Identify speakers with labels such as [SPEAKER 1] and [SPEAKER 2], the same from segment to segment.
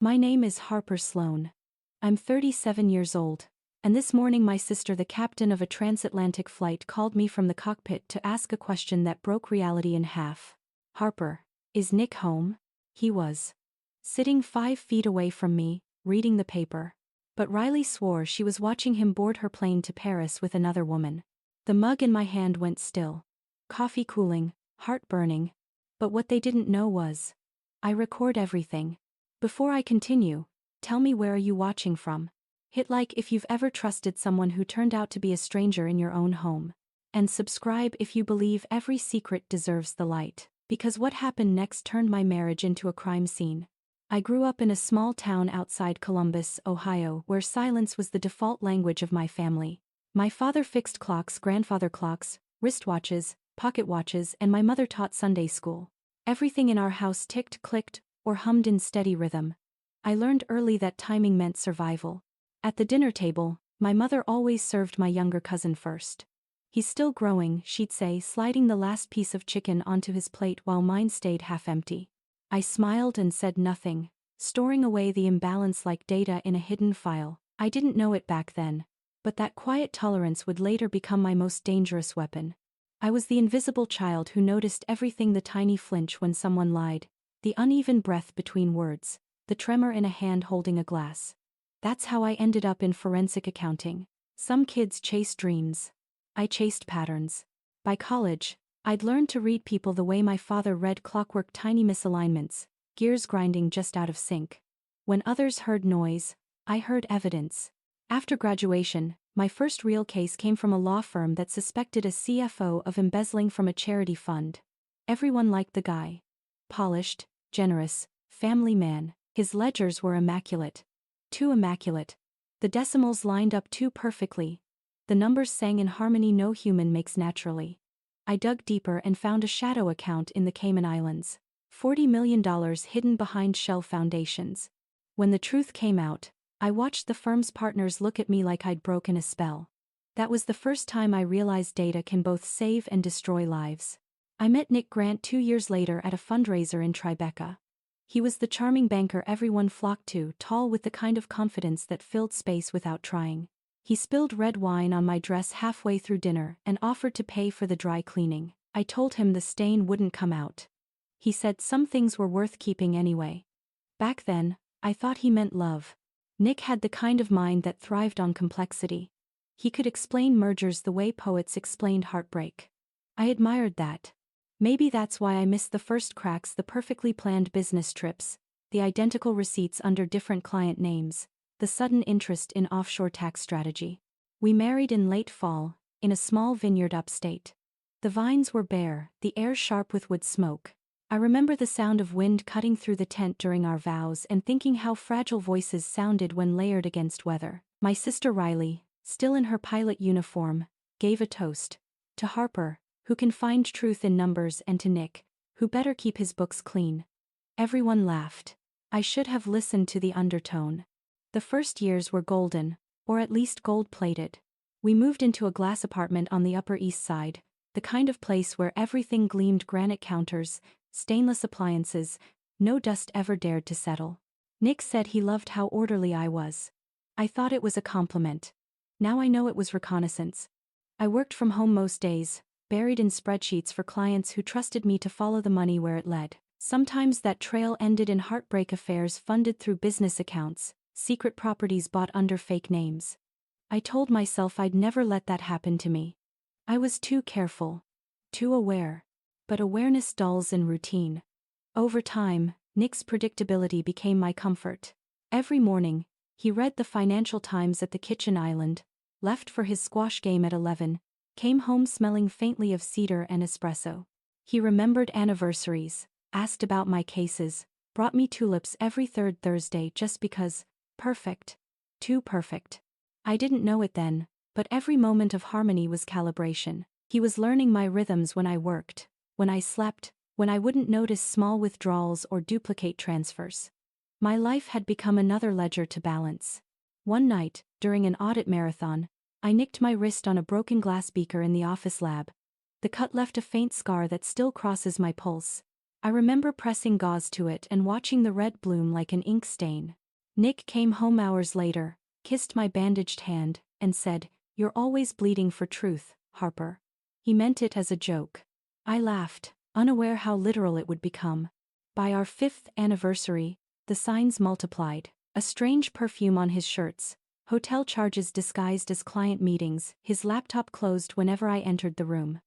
[SPEAKER 1] My name is Harper Sloan. I'm 37 years old, and this morning my sister, the captain of a transatlantic flight, called me from the cockpit to ask a question that broke reality in half. Harper, is Nick home? He was sitting 5 feet away from me, reading the paper. But Riley swore she was watching him board her plane to Paris with another woman. The mug in my hand went still. Coffee cooling, heart burning. But what they didn't know was, I record everything. Before I continue, tell me, where are you watching from? Hit like if you've ever trusted someone who turned out to be a stranger in your own home. And subscribe if you believe every secret deserves the light. Because what happened next turned my marriage into a crime scene. I grew up in a small town outside Columbus, Ohio, where silence was the default language of my family. My father fixed clocks, grandfather clocks, wristwatches, pocket watches, and my mother taught Sunday school. Everything in our house ticked, clicked, or hummed in steady rhythm. I learned early that timing meant survival. At the dinner table, my mother always served my younger cousin first. He's still growing, she'd say, sliding the last piece of chicken onto his plate while mine stayed half empty. I smiled and said nothing, storing away the imbalance like data in a hidden file. I didn't know it back then, but that quiet tolerance would later become my most dangerous weapon. I was the invisible child who noticed everything: the tiny flinch when someone lied, the uneven breath between words, the tremor in a hand holding a glass. That's how I ended up in forensic accounting. Some kids chase dreams. I chased patterns. By college, I'd learned to read people the way my father read clockwork: tiny misalignments, gears grinding just out of sync. When others heard noise, I heard evidence. After graduation, my first real case came from a law firm that suspected a CFO of embezzling from a charity fund. Everyone liked the guy. Polished, generous, family man. His ledgers were immaculate. Too immaculate. The decimals lined up too perfectly. The numbers sang in harmony no human makes naturally. I dug deeper and found a shadow account in the Cayman Islands. $40 million hidden behind shell foundations. When the truth came out, I watched the firm's partners look at me like I'd broken a spell. That was the first time I realized data can both save and destroy lives. I met Nick Grant 2 years later at a fundraiser in Tribeca. He was the charming banker everyone flocked to, tall with the kind of confidence that filled space without trying. He spilled red wine on my dress halfway through dinner and offered to pay for the dry cleaning. I told him the stain wouldn't come out. He said some things were worth keeping anyway. Back then, I thought he meant love. Nick had the kind of mind that thrived on complexity. He could explain mergers the way poets explained heartbreak. I admired that. Maybe that's why I missed the first cracks: the perfectly planned business trips, the identical receipts under different client names, the sudden interest in offshore tax strategy. We married in late fall, in a small vineyard upstate. The vines were bare, the air sharp with wood smoke. I remember the sound of wind cutting through the tent during our vows and thinking how fragile voices sounded when layered against weather. My sister Riley, still in her pilot uniform, gave a toast. To Harper, who can find truth in numbers, and to Nick, who better keep his books clean. Everyone laughed. I should have listened to the undertone. The first years were golden, or at least gold-plated. We moved into a glass apartment on the Upper East Side, the kind of place where everything gleamed: granite counters, stainless appliances, no dust ever dared to settle. Nick said he loved how orderly I was. I thought it was a compliment. Now I know it was reconnaissance. I worked from home most days, buried in spreadsheets for clients who trusted me to follow the money where it led. Sometimes that trail ended in heartbreak: affairs funded through business accounts, secret properties bought under fake names. I told myself I'd never let that happen to me. I was too careful, too aware. But awareness dulls in routine. Over time, Nick's predictability became my comfort. Every morning, he read the Financial Times at the kitchen island, left for his squash game at 11, came home smelling faintly of cedar and espresso. He remembered anniversaries, asked about my cases, brought me tulips every third Thursday just because. Perfect. Too perfect. I didn't know it then, but every moment of harmony was calibration. He was learning my rhythms: when I worked, when I slept, when I wouldn't notice small withdrawals or duplicate transfers. My life had become another ledger to balance. One night, during an audit marathon, I nicked my wrist on a broken glass beaker in the office lab. The cut left a faint scar that still crosses my pulse. I remember pressing gauze to it and watching the red bloom like an ink stain. Nick came home hours later, kissed my bandaged hand, and said, "You're always bleeding for truth, Harper." He meant it as a joke. I laughed, unaware how literal it would become. By our 5th anniversary, the signs multiplied. A strange perfume on his shirts, hotel charges disguised as client meetings, his laptop closed whenever I entered the room.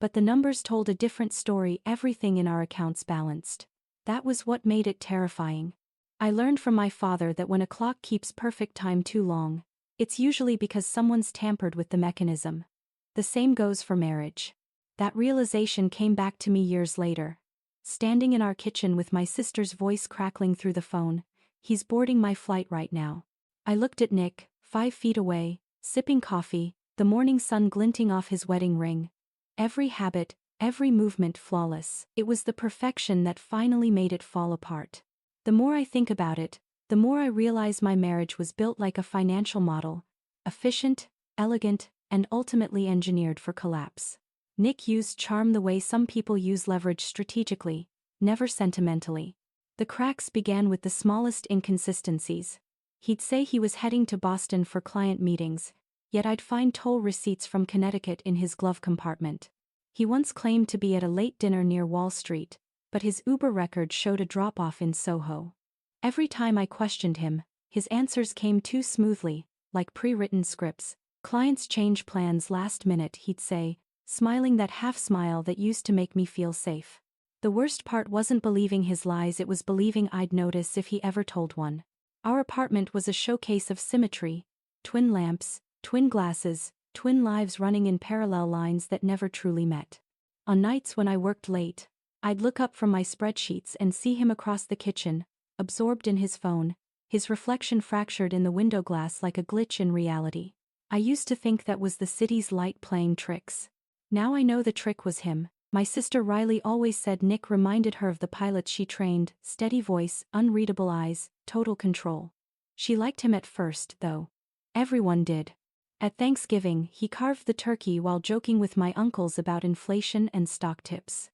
[SPEAKER 1] But the numbers told a different story, everything in our accounts balanced. That was what made it terrifying. I learned from my father that when a clock keeps perfect time too long, it's usually because someone's tampered with the mechanism. The same goes for marriage. That realization came back to me years later. Standing in our kitchen with my sister's voice crackling through the phone, "He's boarding my flight right now." I looked at Nick, 5 feet away, sipping coffee, the morning sun glinting off his wedding ring. Every habit, every movement flawless. It was the perfection that finally made it fall apart. The more I think about it, the more I realize my marriage was built like a financial model, efficient, elegant, and ultimately engineered for collapse. Nick used charm the way some people use leverage, strategically, never sentimentally. The cracks began with the smallest inconsistencies. He'd say he was heading to Boston for client meetings, yet I'd find toll receipts from Connecticut in his glove compartment. He once claimed to be at a late dinner near Wall Street, but his Uber record showed a drop-off in Soho. Every time I questioned him, his answers came too smoothly, like pre-written scripts. "Clients change plans last minute," he'd say, smiling that half-smile that used to make me feel safe. The worst part wasn't believing his lies, it was believing I'd notice if he ever told one. Our apartment was a showcase of symmetry: twin lamps, twin glasses, twin lives running in parallel lines that never truly met. On nights when I worked late, I'd look up from my spreadsheets and see him across the kitchen, absorbed in his phone, his reflection fractured in the window glass like a glitch in reality. I used to think that was the city's light playing tricks. Now I know the trick was him. My sister Riley always said Nick reminded her of the pilot she trained: steady voice, unreadable eyes, total control. She liked him at first, though. Everyone did. At Thanksgiving, he carved the turkey while joking with my uncles about inflation and stock tips.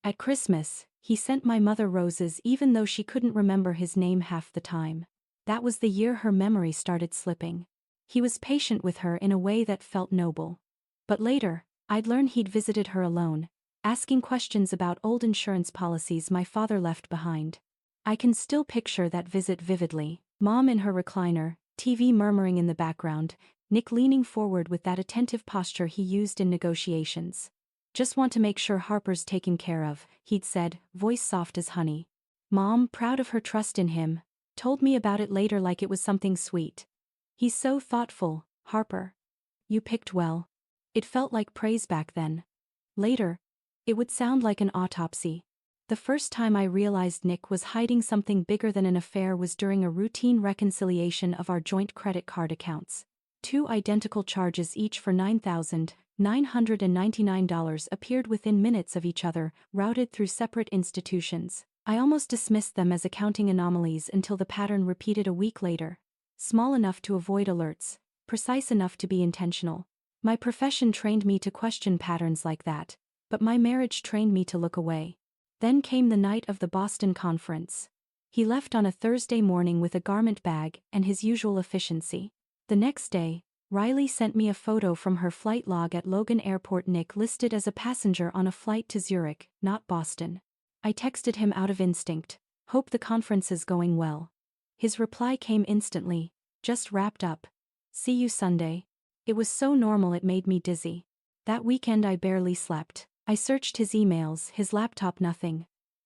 [SPEAKER 1] At Christmas, he sent my mother roses even though she couldn't remember his name half the time. That was the year her memory started slipping. He was patient with her in a way that felt noble. But later, I'd learn he'd visited her alone, asking questions about old insurance policies my father left behind. I can still picture that visit vividly. Mom in her recliner, TV murmuring in the background, Nick leaning forward with that attentive posture he used in negotiations. "Just want to make sure Harper's taken care of," he'd said, voice soft as honey. Mom, proud of her trust in him, told me about it later like it was something sweet. "He's so thoughtful, Harper. You picked well." It felt like praise back then. Later, it would sound like an autopsy. The first time I realized Nick was hiding something bigger than an affair was during a routine reconciliation of our joint credit card accounts. 2 identical charges, each for $9,999, appeared within minutes of each other, routed through separate institutions. I almost dismissed them as accounting anomalies until the pattern repeated a week later. Small enough to avoid alerts, precise enough to be intentional. My profession trained me to question patterns like that, but my marriage trained me to look away. Then came the night of the Boston conference. He left on a Thursday morning with a garment bag and his usual efficiency. The next day, Riley sent me a photo from her flight log at Logan Airport. Nick listed as a passenger on a flight to Zurich, not Boston. I texted him out of instinct, "Hope the conference is going well." His reply came instantly, "Just wrapped up. See you Sunday." It was so normal it made me dizzy. That weekend I barely slept. I searched his emails, his laptop, nothing.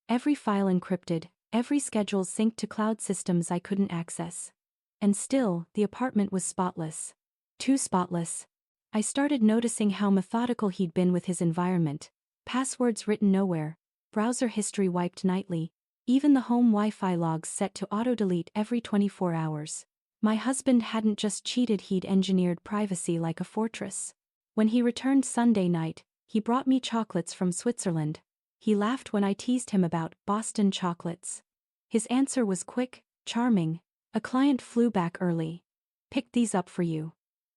[SPEAKER 1] Every file encrypted, every schedule synced to cloud systems I couldn't access. And still, the apartment was spotless. Too spotless. I started noticing how methodical he'd been with his environment. Passwords written nowhere, browser history wiped nightly, even the home Wi-Fi logs set to auto-delete every 24 hours. My husband hadn't just cheated, he'd engineered privacy like a fortress. When he returned Sunday night, he brought me chocolates from Switzerland. He laughed when I teased him about Boston chocolates. His answer was quick, charming. "A client flew back early. Picked these up for you."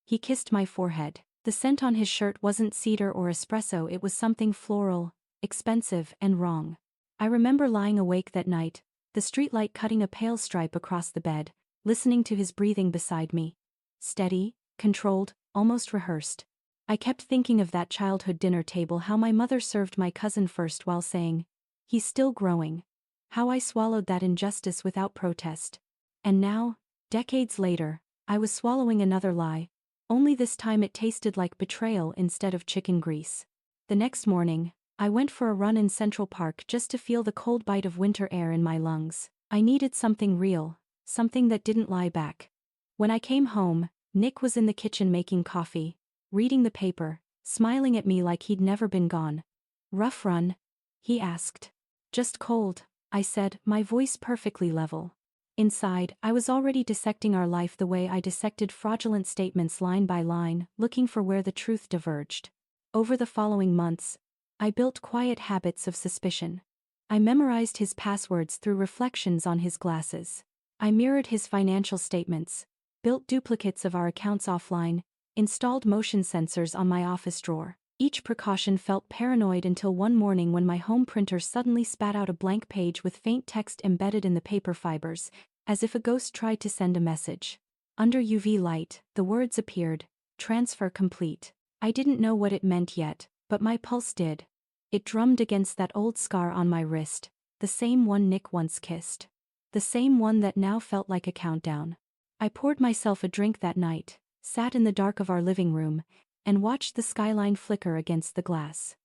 [SPEAKER 1] He kissed my forehead. The scent on his shirt wasn't cedar or espresso, it was something floral, expensive, and wrong. I remember lying awake that night, the streetlight cutting a pale stripe across the bed, listening to his breathing beside me. Steady, controlled, almost rehearsed. I kept thinking of that childhood dinner table, how my mother served my cousin first while saying, "He's still growing." How I swallowed that injustice without protest. And now, decades later, I was swallowing another lie, only this time it tasted like betrayal instead of chicken grease. The next morning, I went for a run in Central Park just to feel the cold bite of winter air in my lungs. I needed something real, something that didn't lie back. When I came home, Nick was in the kitchen making coffee, reading the paper, smiling at me like he'd never been gone. "Rough run?" he asked. "Just cold," I said, my voice perfectly level. Inside, I was already dissecting our life the way I dissected fraudulent statements line by line, looking for where the truth diverged. Over the following months, I built quiet habits of suspicion. I memorized his passwords through reflections on his glasses. I mirrored his financial statements, built duplicates of our accounts offline, installed motion sensors on my office drawer. Each precaution felt paranoid until one morning when my home printer suddenly spat out a blank page with faint text embedded in the paper fibers, as if a ghost tried to send a message. Under UV light, the words appeared, "Transfer complete." I didn't know what it meant yet, but my pulse did. It drummed against that old scar on my wrist, the same one Nick once kissed. The same one that now felt like a countdown. I poured myself a drink that night, sat in the dark of our living room, and watched the skyline flicker against the glass.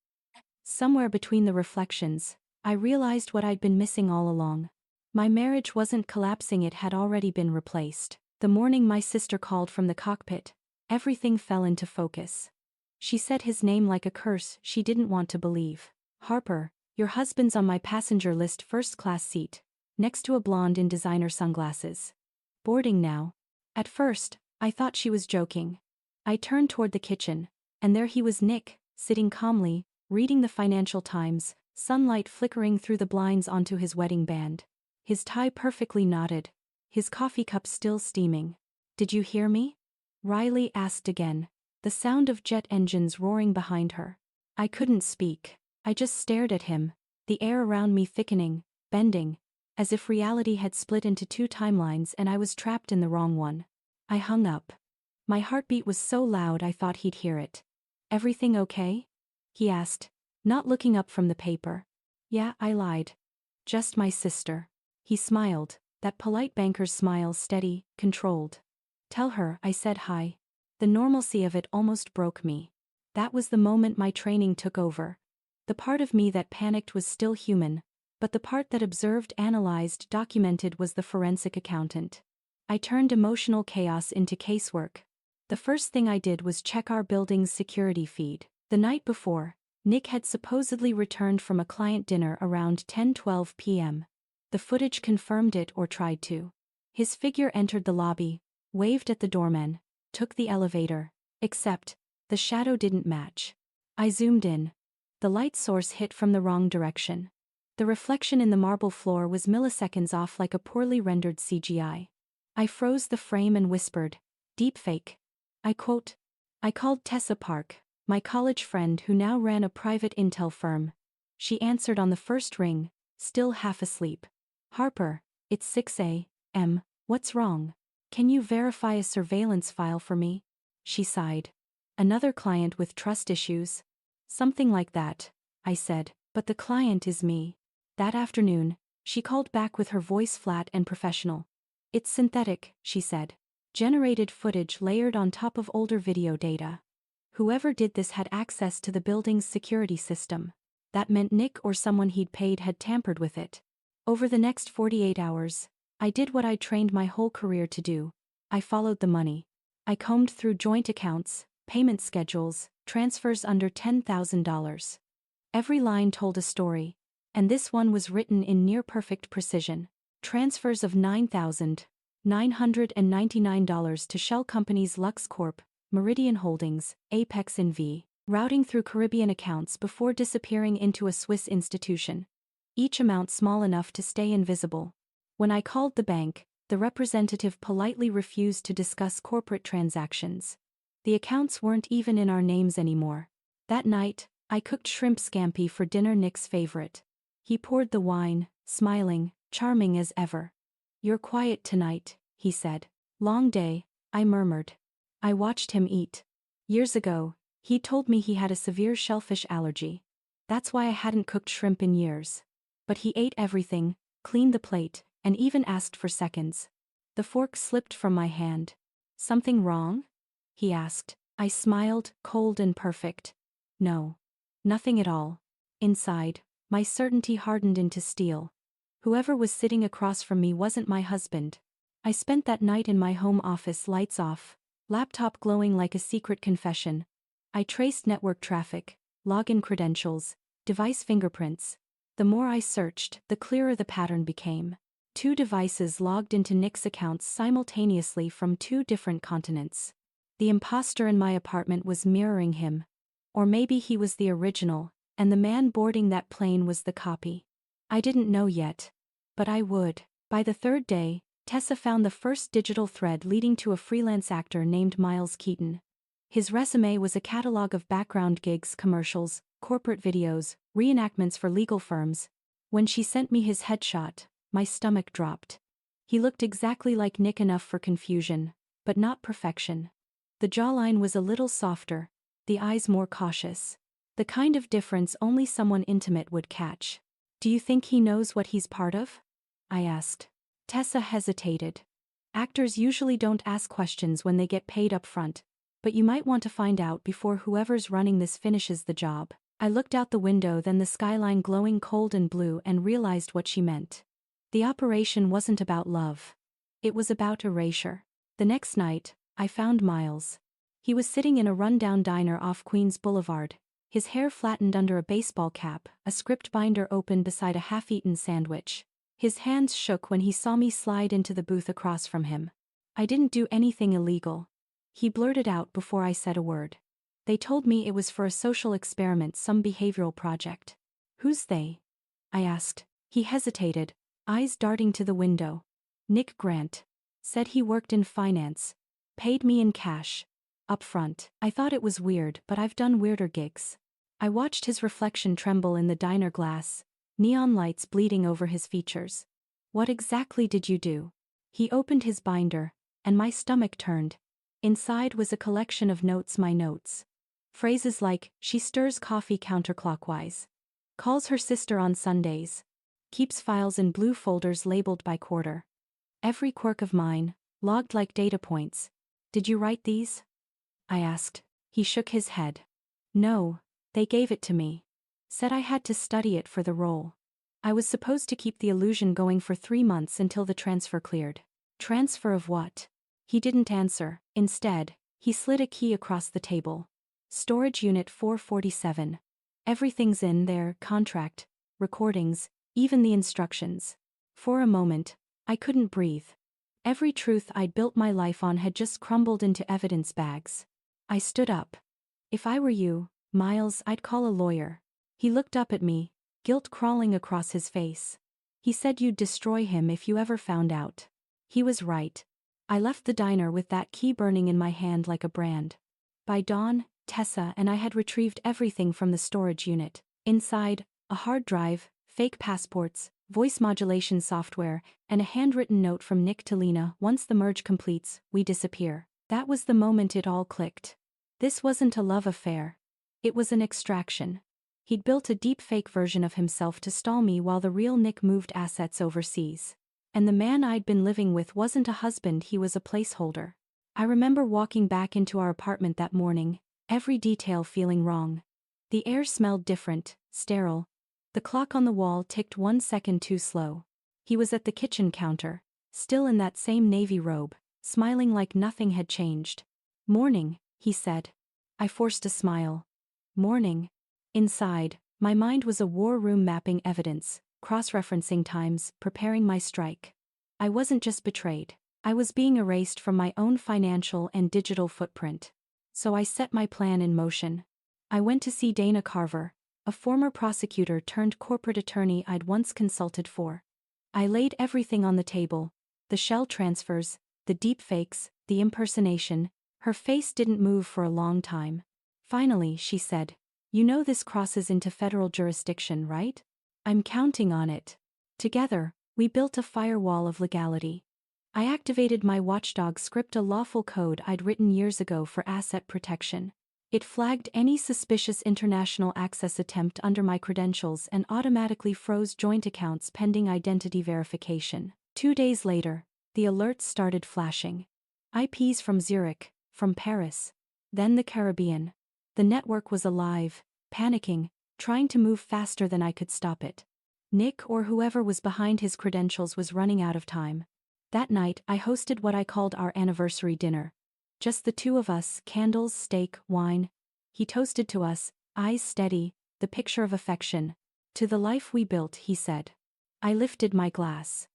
[SPEAKER 1] Somewhere between the reflections, I realized what I'd been missing all along. My marriage wasn't collapsing, it had already been replaced. The morning my sister called from the cockpit, everything fell into focus. She said his name like a curse she didn't want to believe. "Harper, your husband's on my passenger list, first-class seat, next to a blonde in designer sunglasses. Boarding now." At first, I thought she was joking. I turned toward the kitchen, and there he was, Nick, sitting calmly, reading the Financial Times, sunlight flickering through the blinds onto his wedding band. His tie perfectly knotted, his coffee cup still steaming. "Did you hear me?" Riley asked again, the sound of jet engines roaring behind her. I couldn't speak. I just stared at him, the air around me thickening, bending, as if reality had split into two timelines and I was trapped in the wrong one. I hung up. My heartbeat was so loud I thought he'd hear it. "Everything okay?" he asked, not looking up from the paper. "Yeah," I lied. "Just my sister." He smiled, that polite banker's smile, steady, controlled. "Tell her I said hi." The normalcy of it almost broke me. That was the moment my training took over. The part of me that panicked was still human, but the part that observed, analyzed, documented was the forensic accountant. I turned emotional chaos into casework. The first thing I did was check our building's security feed. The night before, Nick had supposedly returned from a client dinner around 10:12 p.m. The footage confirmed it, or tried to. His figure entered the lobby, waved at the doorman, took the elevator, except, the shadow didn't match. I zoomed in. The light source hit from the wrong direction. The reflection in the marble floor was milliseconds off, like a poorly rendered CGI. I froze the frame and whispered, "Deepfake." I called Tessa Park, my college friend who now ran a private intel firm. She answered on the first ring, still half asleep. "Harper, it's 6 a.m. What's wrong? Can you verify a surveillance file for me?" She sighed. "Another client with trust issues?" "Something like that," I said, "but the client is me." That afternoon, she called back with her voice flat and professional. "It's synthetic," she said. "Generated footage layered on top of older video data. Whoever did this had access to the building's security system. That meant Nick or someone he'd paid had tampered with it." Over the next 48 hours, I did what I'd trained my whole career to do. I followed the money. I combed through joint accounts, payment schedules, transfers under $10,000. Every line told a story, and this one was written in near-perfect precision. Transfers of $9,999 to shell companies Lux Corp, Meridian Holdings, Apex NV, routing through Caribbean accounts before disappearing into a Swiss institution. Each amount small enough to stay invisible. When I called the bank, the representative politely refused to discuss corporate transactions. The accounts weren't even in our names anymore. That night, I cooked shrimp scampi for dinner, Nick's favorite. He poured the wine, smiling, charming as ever. "You're quiet tonight," he said. "Long day," I murmured. I watched him eat. Years ago, he told me he had a severe shellfish allergy. That's why I hadn't cooked shrimp in years. But he ate everything, cleaned the plate, and even asked for seconds. The fork slipped from my hand. "Something wrong?" he asked. I smiled, cold and perfect. "No. Nothing at all." Inside, my certainty hardened into steel. Whoever was sitting across from me wasn't my husband. I spent that night in my home office, lights off, laptop glowing like a secret confession. I traced network traffic, login credentials, device fingerprints. The more I searched, the clearer the pattern became. 2 devices logged into Nick's accounts simultaneously from 2 different continents. The imposter in my apartment was mirroring him. Or maybe he was the original, and the man boarding that plane was the copy. I didn't know yet. But I would. By the 3rd day, Tessa found the first digital thread leading to a freelance actor named Miles Keaton. His resume was a catalog of background gigs, commercials, corporate videos, reenactments for legal firms. When she sent me his headshot, my stomach dropped. He looked exactly like Nick, enough for confusion, but not perfection. The jawline was a little softer, the eyes more cautious. The kind of difference only someone intimate would catch. "Do you think he knows what he's part of?" I asked. Tessa hesitated. "Actors usually don't ask questions when they get paid up front, but you might want to find out before whoever's running this finishes the job." I looked out the window, then the skyline glowing cold and blue, and realized what she meant. The operation wasn't about love. It was about erasure. The next night, I found Miles. He was sitting in a rundown diner off Queens Boulevard, his hair flattened under a baseball cap, a script binder open beside a half-eaten sandwich. His hands shook when he saw me slide into the booth across from him. "I didn't do anything illegal," he blurted out before I said a word. "They told me it was for a social experiment, some behavioral project." "Who's they?" I asked. He hesitated, eyes darting to the window. "Nick Grant. Said he worked in finance. Paid me in cash. Up front." I thought it was weird, but I've done weirder gigs. I watched his reflection tremble in the diner glass, neon lights bleeding over his features. "What exactly did you do?" He opened his binder, and my stomach turned. Inside was a collection of notes, my notes. Phrases like, "She stirs coffee counterclockwise. Calls her sister on Sundays. Keeps files in blue folders labeled by quarter. Every quirk of mine, logged like data points." "Did you write these?" I asked. He shook his head. "No, they gave it to me. Said I had to study it for the role. I was supposed to keep the illusion going for 3 months until the transfer cleared." "Transfer of what?" He didn't answer. Instead, he slid a key across the table. "Storage unit 447. Everything's in there, contract, recordings, even the instructions." For a moment, I couldn't breathe. Every truth I'd built my life on had just crumbled into evidence bags. I stood up. "If I were you, Miles, I'd call a lawyer." He looked up at me, guilt crawling across his face. "He said you'd destroy him if you ever found out." He was right. I left the diner with that key burning in my hand like a brand. By dawn, Tessa and I had retrieved everything from the storage unit. Inside, a hard drive, fake passports, voice modulation software, and a handwritten note from Nick to Lena. "Once the merge completes, we disappear." That was the moment it all clicked. This wasn't a love affair. It was an extraction. He'd built a deep fake version of himself to stall me while the real Nick moved assets overseas. And the man I'd been living with wasn't a husband, he was a placeholder. I remember walking back into our apartment that morning, every detail feeling wrong. The air smelled different, sterile. The clock on the wall ticked 1 second too slow. He was at the kitchen counter, still in that same navy robe, smiling like nothing had changed. "Morning," he said. I forced a smile. "Morning." Inside, my mind was a war room, mapping evidence, cross-referencing times, preparing my strike. I wasn't just betrayed. I was being erased from my own financial and digital footprint. So I set my plan in motion. I went to see Dana Carver, a former prosecutor turned corporate attorney I'd once consulted for. I laid everything on the table: the shell transfers, the deepfakes, the impersonation. Her face didn't move for a long time. Finally, she said, "You know this crosses into federal jurisdiction, right?" I'm counting on it. Together, we built a firewall of legality. I activated my watchdog script, a lawful code I'd written years ago for asset protection. It flagged any suspicious international access attempt under my credentials and automatically froze joint accounts pending identity verification. 2 days later, the alerts started flashing. IPs from Zurich, from Paris, then the Caribbean. The network was alive, panicking, trying to move faster than I could stop it. Nick, or whoever was behind his credentials, was running out of time. That night, I hosted what I called our anniversary dinner. Just the two of us, candles, steak, wine. He toasted to us, eyes steady, the picture of affection. To the life we built, he said. I lifted my glass.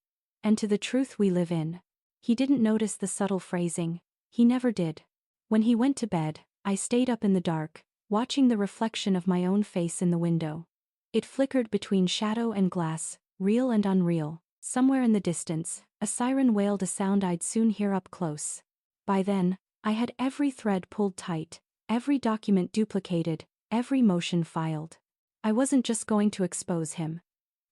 [SPEAKER 1] And to the truth we live in. He didn't notice the subtle phrasing. He never did. When he went to bed, I stayed up in the dark, watching the reflection of my own face in the window. It flickered between shadow and glass, real and unreal. Somewhere in the distance, a siren wailed, a sound I'd soon hear up close. By then, I had every thread pulled tight, every document duplicated, every motion filed. I wasn't just going to expose him.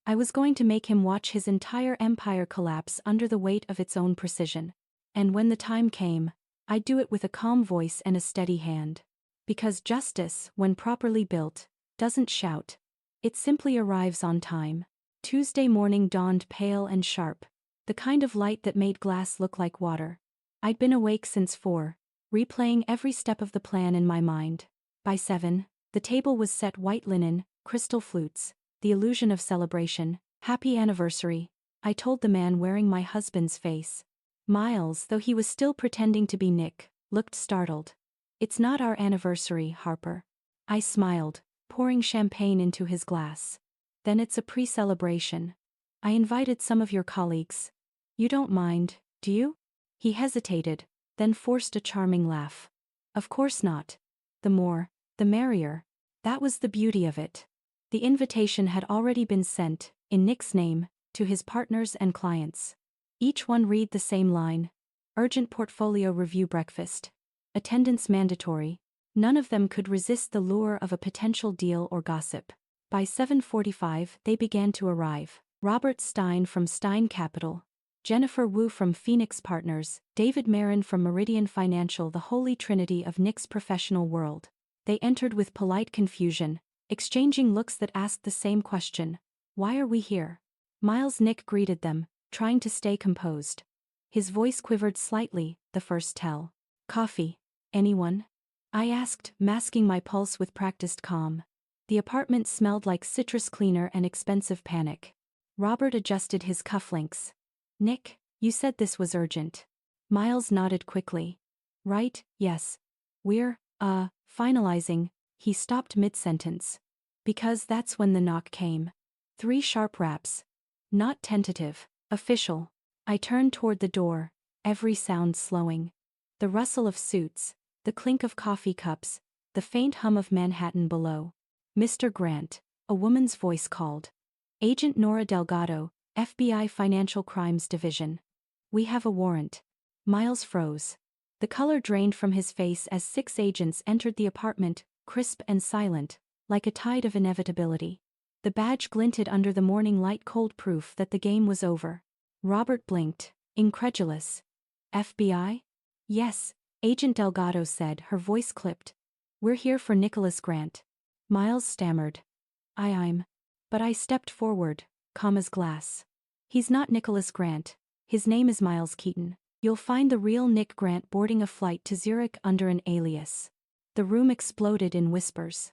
[SPEAKER 1] I was going to make him watch his entire empire collapse under the weight of its own precision. And when the time came, I'd do it with a calm voice and a steady hand. Because justice, when properly built, doesn't shout. It simply arrives on time. Tuesday morning dawned pale and sharp, the kind of light that made glass look like water. I'd been awake since 4, replaying every step of the plan in my mind. By 7, the table was set: white linen, crystal flutes, the illusion of celebration. Happy anniversary, I told the man wearing my husband's face. Miles, though he was still pretending to be Nick, looked startled. It's not our anniversary, Harper. I smiled, pouring champagne into his glass. Then it's a pre-celebration. I invited some of your colleagues. You don't mind, do you? He hesitated, then forced a charming laugh. Of course not. The more, the merrier. That was the beauty of it. The invitation had already been sent, in Nick's name, to his partners and clients. Each one read the same line. Urgent portfolio review breakfast. Attendance mandatory. None of them could resist the lure of a potential deal or gossip. By 7:45 they began to arrive. Robert Stein from Stein Capital, Jennifer Wu from Phoenix Partners, David Marin from Meridian Financial, the holy trinity of Nick's professional world. They entered with polite confusion, exchanging looks that asked the same question. Why are we here? Miles Nick greeted them, trying to stay composed. His voice quivered slightly, the first tell. Coffee? Anyone? I asked, masking my pulse with practiced calm. The apartment smelled like citrus cleaner and expensive panic. Robert adjusted his cufflinks. Nick, you said this was urgent. Miles nodded quickly. Right, yes. We're, finalizing. He stopped mid-sentence. Because that's when the knock came. 3 sharp raps. Not tentative, official. I turned toward the door, every sound slowing. The rustle of suits, the clink of coffee cups, the faint hum of Manhattan below. Mr. Grant, a woman's voice called. Agent Nora Delgado, FBI Financial Crimes Division. We have a warrant. Miles froze. The color drained from his face as 6 agents entered the apartment, crisp and silent, like a tide of inevitability. The badge glinted under the morning light, cold proof that the game was over. Robert blinked, incredulous. FBI? Yes, Agent Delgado said, her voice clipped. We're here for Nicholas Grant. Miles stammered. I'm. But I stepped forward, calm as glass. He's not Nicholas Grant. His name is Miles Keaton. You'll find the real Nick Grant boarding a flight to Zurich under an alias. The room exploded in whispers.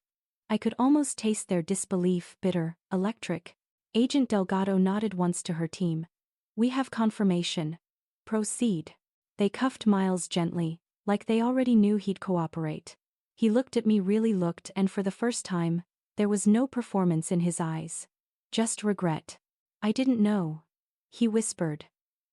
[SPEAKER 1] I could almost taste their disbelief, bitter, electric. Agent Delgado nodded once to her team. We have confirmation. Proceed. They cuffed Miles gently, like they already knew he'd cooperate. He looked at me, really looked, and for the first time, there was no performance in his eyes. Just regret. I didn't know. He whispered.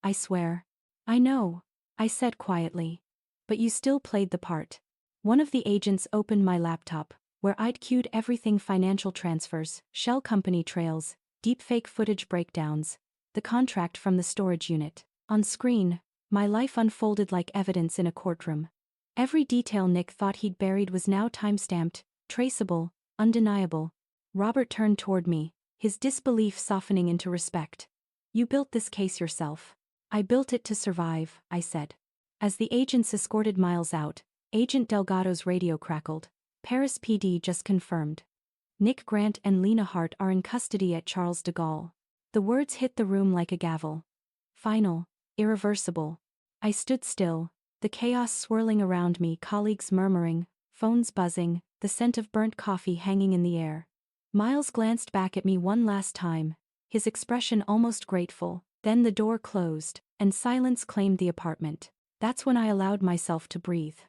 [SPEAKER 1] I swear. I know, I said quietly. But you still played the part. One of the agents opened my laptop, where I'd queued everything: financial transfers, shell company trails, deepfake footage breakdowns, the contract from the storage unit. On screen, my life unfolded like evidence in a courtroom. Every detail Nick thought he'd buried was now timestamped, traceable, undeniable. Robert turned toward me, his disbelief softening into respect. You built this case yourself. I built it to survive, I said. As the agents escorted Miles out, Agent Delgado's radio crackled. Paris PD just confirmed. Nick Grant and Lena Hart are in custody at Charles de Gaulle. The words hit the room like a gavel. Final. Irreversible. I stood still, the chaos swirling around me, colleagues murmuring, phones buzzing, the scent of burnt coffee hanging in the air. Miles glanced back at me one last time, his expression almost grateful, then the door closed, and silence claimed the apartment. That's when I allowed myself to breathe.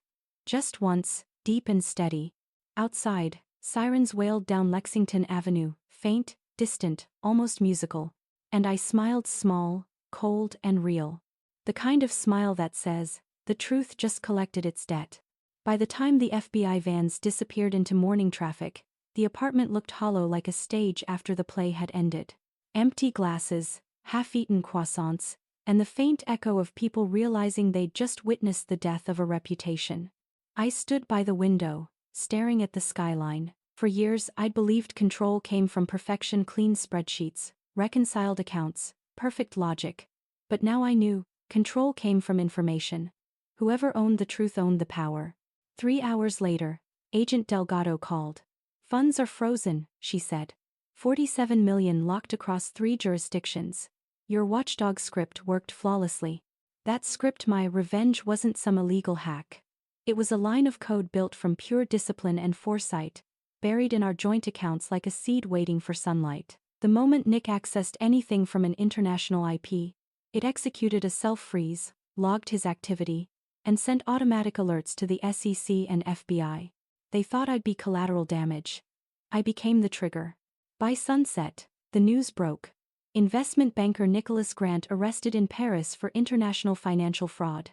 [SPEAKER 1] Just once, deep and steady. Outside, sirens wailed down Lexington Avenue, faint, distant, almost musical. And I smiled small, cold and real. The kind of smile that says, the truth just collected its debt. By the time the FBI vans disappeared into morning traffic, the apartment looked hollow like a stage after the play had ended. Empty glasses, half-eaten croissants, and the faint echo of people realizing they'd just witnessed the death of a reputation. I stood by the window, staring at the skyline. For years I'd believed control came from perfection, clean spreadsheets, reconciled accounts, perfect logic. But now I knew, control came from information. Whoever owned the truth owned the power. 3 hours later, Agent Delgado called. Funds are frozen, she said. 47 million locked across 3 jurisdictions. Your watchdog script worked flawlessly. That script, my revenge, wasn't some illegal hack. It was a line of code built from pure discipline and foresight, buried in our joint accounts like a seed waiting for sunlight. The moment Nick accessed anything from an international IP, it executed a self-freeze, logged his activity, and sent automatic alerts to the SEC and FBI. They thought I'd be collateral damage. I became the trigger. By sunset, the news broke. Investment banker Nicholas Grant arrested in Paris for international financial fraud.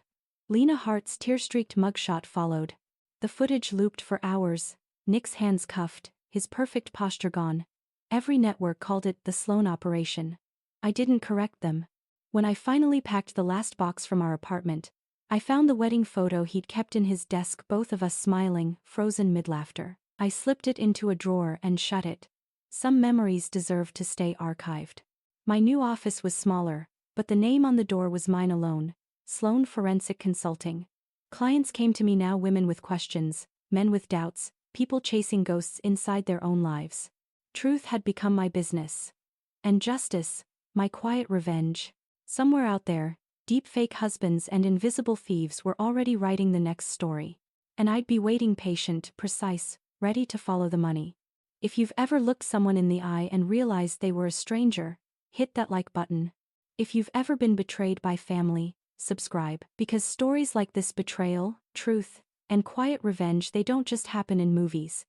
[SPEAKER 1] Lena Hart's tear-streaked mugshot followed. The footage looped for hours, Nick's hands cuffed, his perfect posture gone. Every network called it the Sloan operation. I didn't correct them. When I finally packed the last box from our apartment, I found the wedding photo he'd kept in his desk, both of us smiling, frozen mid-laughter. I slipped it into a drawer and shut it. Some memories deserved to stay archived. My new office was smaller, but the name on the door was mine alone. Sloan Forensic Consulting. Clients came to me now, women with questions, men with doubts, people chasing ghosts inside their own lives. Truth had become my business. And justice, my quiet revenge. Somewhere out there, deep-fake husbands and invisible thieves were already writing the next story. And I'd be waiting, patient, precise, ready to follow the money. If you've ever looked someone in the eye and realized they were a stranger, hit that like button. If you've ever been betrayed by family, subscribe. Because stories like this, betrayal, truth, and quiet revenge, they don't just happen in movies.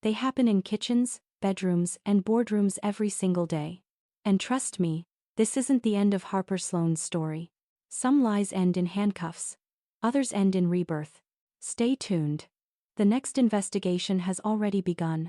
[SPEAKER 1] They happen in kitchens, bedrooms, and boardrooms every single day. And trust me, this isn't the end of Harper Sloan's story. Some lies end in handcuffs. Others end in rebirth. Stay tuned. The next investigation has already begun.